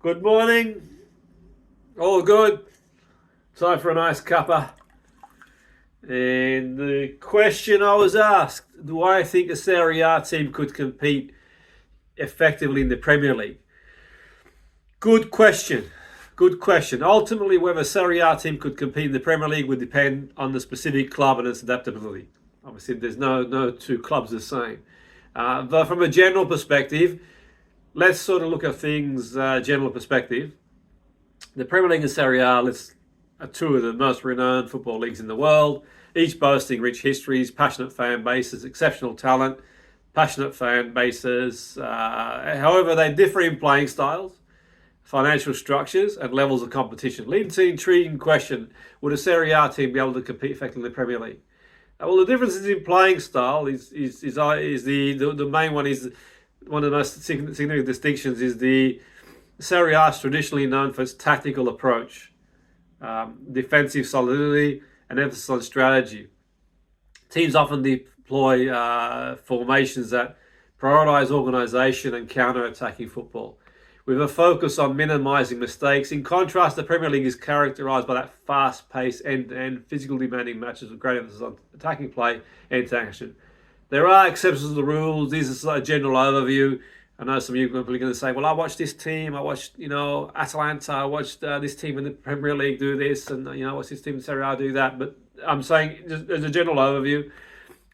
Good morning. All good. Time for a nice cuppa. And the question I was asked, do I think a Serie A team could compete effectively in the Premier League? Good question. Good question. Ultimately, whether a Serie A team could compete in the Premier League would depend on the specific club and its adaptability. Obviously, there's no two clubs the same. But from a general perspective, let's sort of look at things general perspective. The Premier League and Serie A are two of the most renowned football leagues in the world, each boasting rich histories, passionate fan bases, exceptional talent, passionate fan bases. However, they differ in playing styles, financial structures, and levels of competition, leading to the intriguing question: would a Serie A team be able to compete effectively in the Premier League? Well, the differences in playing style is the main one. Is one of the most significant distinctions is the Serie A is traditionally known for its tactical approach, defensive solidity, and emphasis on strategy. Teams often deploy formations that prioritize organisation and counter-attacking football, with a focus on minimising mistakes. In contrast, the Premier League is characterised by that fast-paced, end-to-end, physical demanding matches with great emphasis on attacking play and action. There are exceptions to the rules. These are a general overview. I know some of you are probably going to say, well, I watched this team. I watched, Atalanta. I watched this team in the Premier League do this. And, I watched this team in Serie A do that. But I'm saying, as a general overview,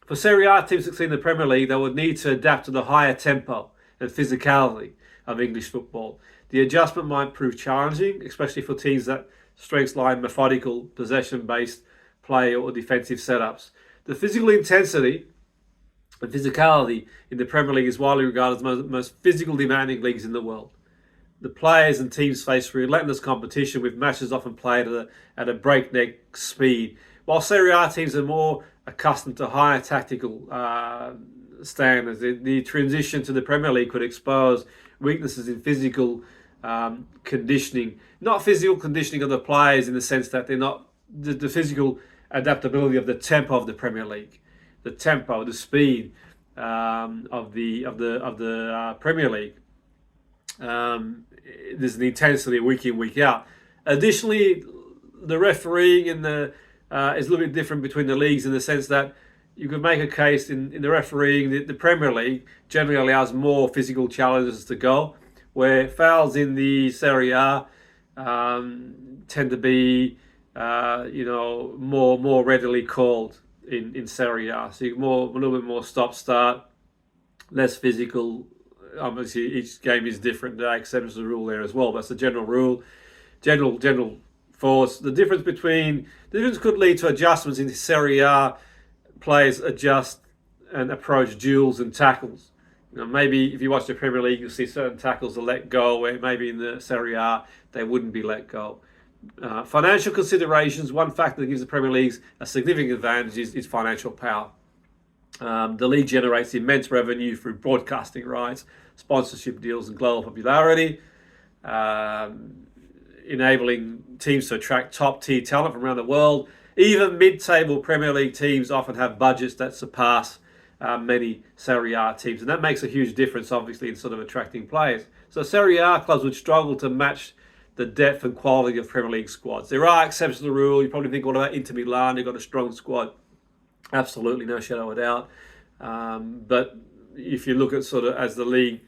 for Serie A teams to succeed in the Premier League, they would need to adapt to the higher tempo and physicality of English football. The adjustment might prove challenging, especially for teams that strengths lie in methodical, possession-based play or defensive setups. The physical intensity and physicality in the Premier League is widely regarded as one of the most physical demanding leagues in the world. The players and teams face relentless competition, with matches often played at a breakneck speed. While Serie A teams are more accustomed to higher tactical standards, the transition to the Premier League could expose weaknesses in physical conditioning. Not physical conditioning of the players in the sense that they're not the physical adaptability of the tempo of the Premier League. The tempo, the speed of the Premier League. There's an intensity week in, week out. Additionally, the refereeing is a little bit different between the leagues in the sense that you could make a case in the refereeing. The Premier League generally allows more physical challenges to go, where fouls in the Serie A tend to be more readily called in Serie A. So a little bit more stop-start, less physical. Obviously, each game is different. There are exceptions to the rule there as well. That's the general rule, general force. The difference could lead to adjustments in Serie A. Players adjust and approach duels and tackles. Maybe if you watch the Premier League, you'll see certain tackles are let go, where maybe in the Serie A they wouldn't be let go. Financial considerations. One factor that gives the Premier League a significant advantage is financial power. The league generates immense revenue through broadcasting rights, sponsorship deals, and global popularity, enabling teams to attract top-tier talent from around the world. Even mid-table Premier League teams often have budgets that surpass many Serie A teams, and that makes a huge difference, obviously, in sort of attracting players. So Serie A clubs would struggle to match the depth and quality of Premier League squads. There are exceptions to the rule. You probably think, what about Inter Milan? They've got a strong squad. Absolutely, no shadow of a doubt. But if you look at sort of as the league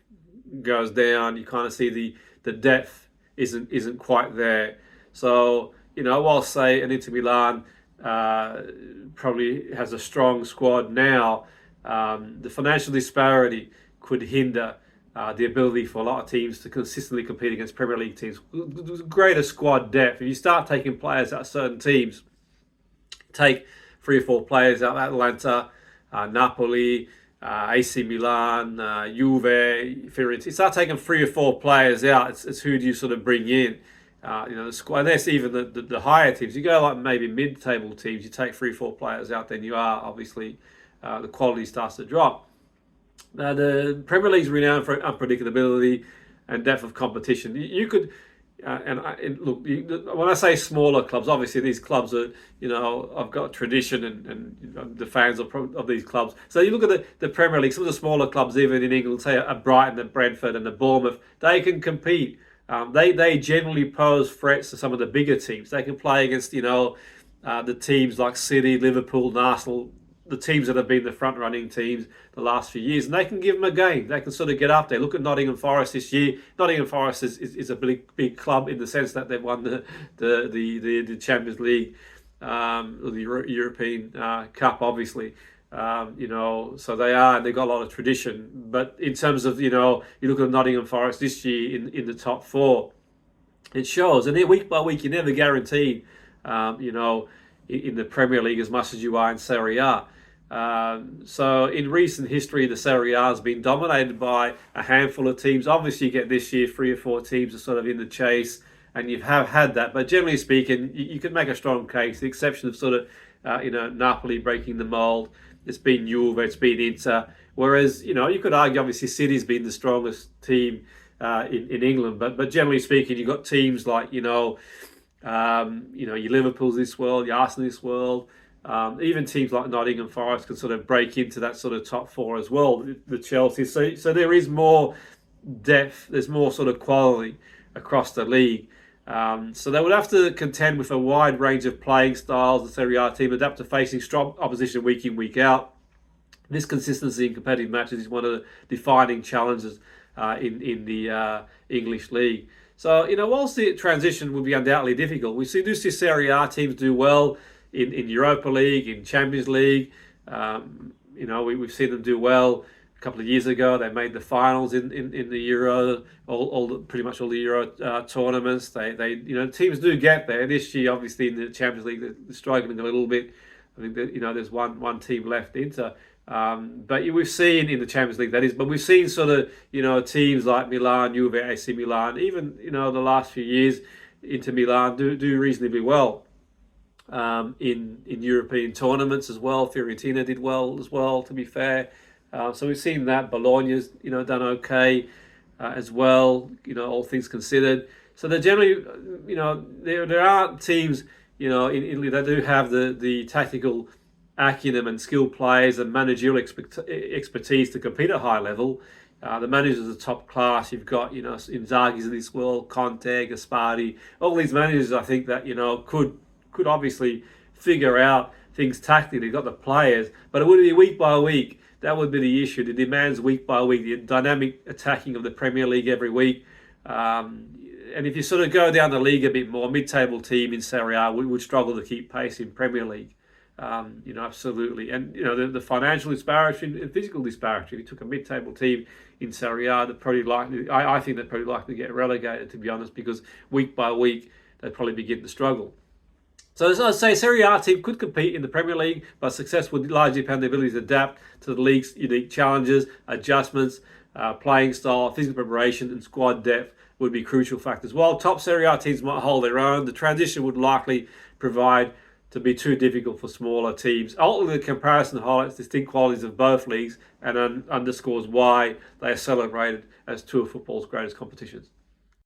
goes down, you kind of see the depth isn't quite there. So, while say an Inter Milan probably has a strong squad now, the financial disparity could hinder the ability for a lot of teams to consistently compete against Premier League teams. Greater squad depth. If you start taking players out of certain teams, take 3 or 4 players out of Atlanta, Napoli, AC Milan, Juve, Fiorentina. You start taking 3 or 4 players out. It's who do you sort of bring in? The squad. And that's even the higher teams. You go like maybe mid-table teams. You take 3 or 4 players out, then you are obviously the quality starts to drop. Now, the Premier League's renowned for unpredictability and depth of competition. You could, look, when I say smaller clubs, obviously these clubs are, I've got tradition and the fans of these clubs. So you look at the Premier League, some of the smaller clubs, even in England, say a Brighton, a Brentford, and a Bournemouth, they can compete they generally pose threats to some of the bigger teams. They can play against, the teams like City, Liverpool, and Arsenal, the teams that have been the front-running teams the last few years, and they can give them a game. They can sort of get up there. Look at Nottingham Forest this year. Nottingham Forest is a big club in the sense that they've won the Champions League, or the European Cup, obviously. So they've got a lot of tradition. But in terms of, you look at Nottingham Forest this year in the top four, it shows. And week by week, you're never guaranteed, in the Premier League as much as you are in Serie A. So in recent history, the Serie A has been dominated by a handful of teams. Obviously, you get this year 3 or 4 teams are sort of in the chase, and you have had that. But generally speaking, you can make a strong case. The exception of sort of, Napoli breaking the mould. It's been Juve, it's been Inter. Whereas, you could argue obviously City's been the strongest team in England. But generally speaking, you've got teams like, your Liverpool's this world, your Arsenal this world. Even teams like Nottingham Forest can sort of break into that sort of top 4 as well, the Chelsea. So there is more depth, there's more sort of quality across the league. So they would have to contend with a wide range of playing styles. The Serie A team adapt to facing strong opposition week in, week out. This consistency in competitive matches is one of the defining challenges in the English league. So, whilst the transition will be undoubtedly difficult, we do see Serie A teams do well in Europa League, in Champions League. We've seen them do well. A couple of years ago, they made the finals in the Euro, pretty much all the Euro tournaments. Teams do get there. This year, obviously, in the Champions League, they're struggling a little bit. I think that, there's one team left, Inter. But we've seen in the Champions League, that is, but we've seen sort of, teams like Milan, Juve, AC Milan, even, the last few years, Inter Milan do reasonably well. In European tournaments as well. Fiorentina did well as well, to be fair. So we've seen that. Bologna's, done okay as well, all things considered. So they're generally, there are teams, in Italy that do have the tactical acumen and skilled players and managerial expertise to compete at a high level. The managers are top class. You've got, Inzaghi's in this world, Conte, Gasparri, all these managers, I think that, could obviously figure out things tactically. They've got the players, but it would be week by week. That would be the issue. The demands week by week, the dynamic attacking of the Premier League every week. And if you sort of go down the league a bit more, mid-table team in Serie A, we would struggle to keep pace in Premier League. Absolutely. And, the financial disparity and physical disparity. If you took a mid-table team in Serie A, they're probably likely, I think they're probably likely to get relegated, to be honest, because week by week, they'd probably begin to struggle. So as I say, Serie A team could compete in the Premier League, but success would largely depend on the ability to adapt to the league's unique challenges, adjustments, playing style, physical preparation, and squad depth would be crucial factors. While top Serie A teams might hold their own, the transition would likely provide to be too difficult for smaller teams. Ultimately, the comparison highlights distinct qualities of both leagues and underscores why they are celebrated as two of football's greatest competitions.